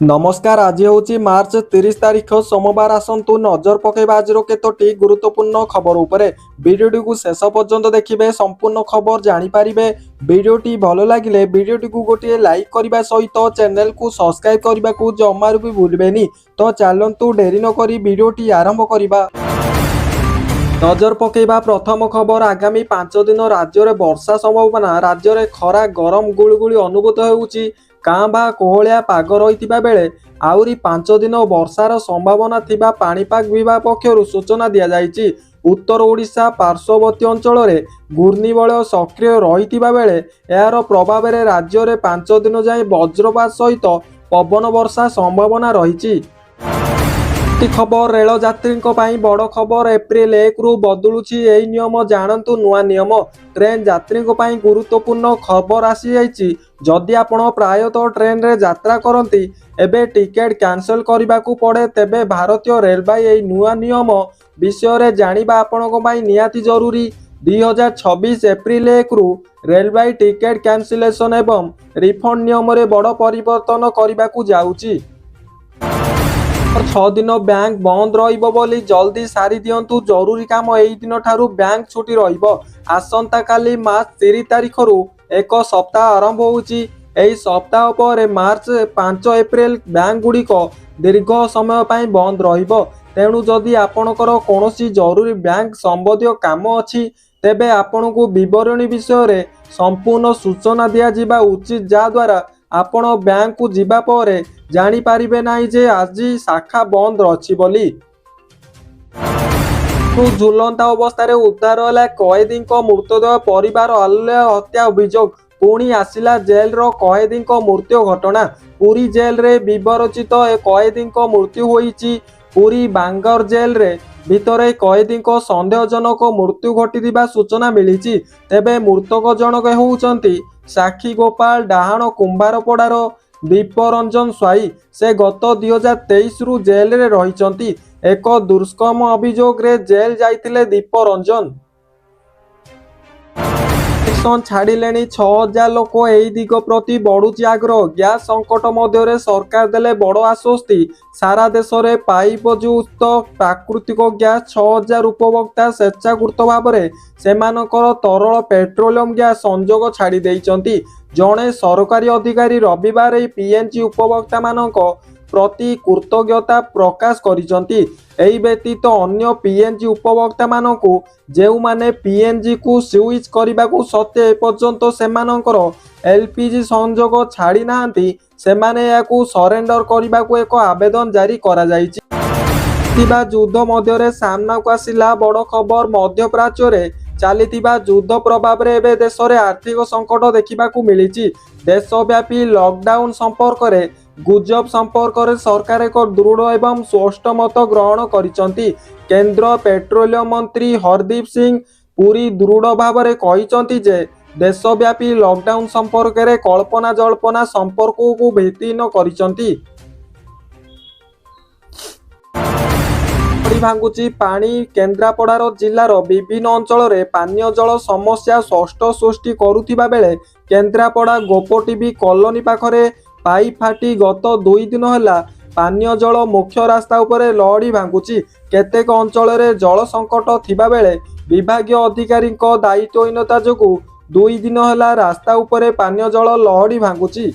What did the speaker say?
नमस्कार। आज हूँ मार्च 30 तारीख सोमवार। आसतु नजर पकेबा आज केतोटी गुरुत्वपूर्ण खबर उपरे। वीडियोटी को शेष पर्यंत देखिए, संपूर्ण खबर जानीपारे। वीडियोटी भल लगे वीडियोटी को गोटे लाइक करने सहित चैनल को सब्सक्राइब करने को जमार भी भूलबेनी। तो चलतु डेरी नक वीडियोटी आरंभ करवा। नजर पकेबा प्रथम खबर। आगामी 5 दिन राज्य में वर्षा संभावना। राज्य में खरा गरम गुळगुळी अनुभूत होउची। कां बा कोहलिया पाग रही बेले आउरी 5 दिन वर्षार संभावना थिबा पाणीपाग विभाग पक्षर सूचना दि जाइछि। उत्तर ओडिशा पार्श्ववर्ती अंचल में घूर्णिबलय सक्रिय रही बेले यार प्रभाव में राज्य में 5 दिन जाए वज्रपात सहित पवन वर्षा संभावना रही। खबर रेल यात्री बड़ खबर। एप्रिल 1 रु बदलुची यही नियम। जानतु नुआ नियम। ट्रेन यात्री गुरुत्वपूर्ण खबर आसी जाइछि। जदि आपण प्रायतः ट्रेन रे यात्रा करती एबे टिकेट कैंसल करने को पड़े, तेबे भारतीय रेलवे यही नुआ नियम विषय रे जानिबा आपणक पई निहाती जरूरी। 2026 एप्रिल 1 रु रेलवे टिकेट कैंसिलेशन एवं रिफंड नियम रे बड़ परिवर्तन करने को जाउछि। 6 दिन बैंक बंद रहिबो बोली जल्दी सारी दियंतु। जरूरी काम एही दिन ठारू बैंक छुट्टी रहिबो। आसंता काली मार्च 30 तारीख रु एक सप्ताह आरंभ होउची। एही सप्ताह पर मार्च 5 एप्रिल बैंक गुड़िक दीर्घ समय पाई बंद रहिबो। तेणु जदि आपणकर कोनोसी जरूरी बैंक संबंधी काम अछि तेबे आपणकु विवरणी विषय रे संपूर्ण सूचना दिया जिबा उचित, जा द्वारा आपण बैंक को जिबा परे जानी पारिबे नाही जे आज शाखा बंद अछि बोली। झुलंता अवस्था उद्धार है कैदी मृतदेह। परिवार आलुले हत्या अभियोग। पुणी आसिला जेल रो कैदी मृत्यु घटना। पुरी जेल रे विवरचित कैदी मृत्यु होईची। पुरी बांगर जेल रे भितरे कैदी संदेहजनक मृत्यु घटी सूचना मिली। तेबे मृतक जनक होउचंती साक्षी गोपाल डाहाण कुंभारपड़ार दीपरंजन स्वाई। से गत 2023 रु जेल रे रहिचंती। एक दुष्कर्म अभियोग रे जेल जाइतिले दीपरंजन। छाड़िले 6000 लोक। यही दिग प्रति बढ़ुची आग्रह। गैस संकट मध्य सरकार देले बड़ आश्वस्ति। सारा देश में पाइपयुक्त प्राकृतिक गैस 6000 उपभोक्ता स्वेच्छाकृत भाव में सेमानकर तरल पेट्रोलियम गैस संजोग छाड़ी देइचंती। जड़े सरकारी अधिकारी रविवार पीएनजी उपभोक्ता मानक प्रति कृतज्ञता प्रकाश करिसंती। एही व्यतीत अन्य पीएनजी उपभोक्ता मानकु जेउ माने पीएनजी को स्विच करने को सत्य एपर्यंत सेमानकर एलपीजी संजोग छाड़ी नांती, सेमाने याकू सरेंडर करने को एक आवेदन जारी करा जाइछि। युद्ध मध्य सामना को आसिला बड़ खबर। मध्य प्राच्य रे चलीथिबा युद्ध प्रभाव रे एबे देश रे आर्थिक संकट देखा मिली। देशव्यापी लॉकडाउन संपर्क में गुजब संपर्क में सरकार एक दृढ़ एवं स्पष्ट मत ग्रहण करिसंती। केंद्र पेट्रोलियम मंत्री हरदीप सिंह पुरी दृढ़ भाव में कहिसंती जे देशव्यापी लॉकडाउन संपर्क में कल्पना जल्पना संपर्क को भित्तिहीन करिसंती। भांगुची पानी। केन्द्रापड़ार जिलार विभिन्न अंचल में पानीय जल समस्या स्पष्ट सृष्टि करुथिबा बेले केन्द्रापड़ा गोपटीबी कॉलोनी पाखरे पाइप फाटी गत 2 दिन है पानीय जल मुख्य रास्ता उपरे लहड़ी भांगुची। केतेक अंचल में जल संकट थिबा बेले विभागीय अधिकारी दायित्वहीनता जोगु 2 दिन है रास्ता उपरे पानीय जल लहड़ी भांगुची।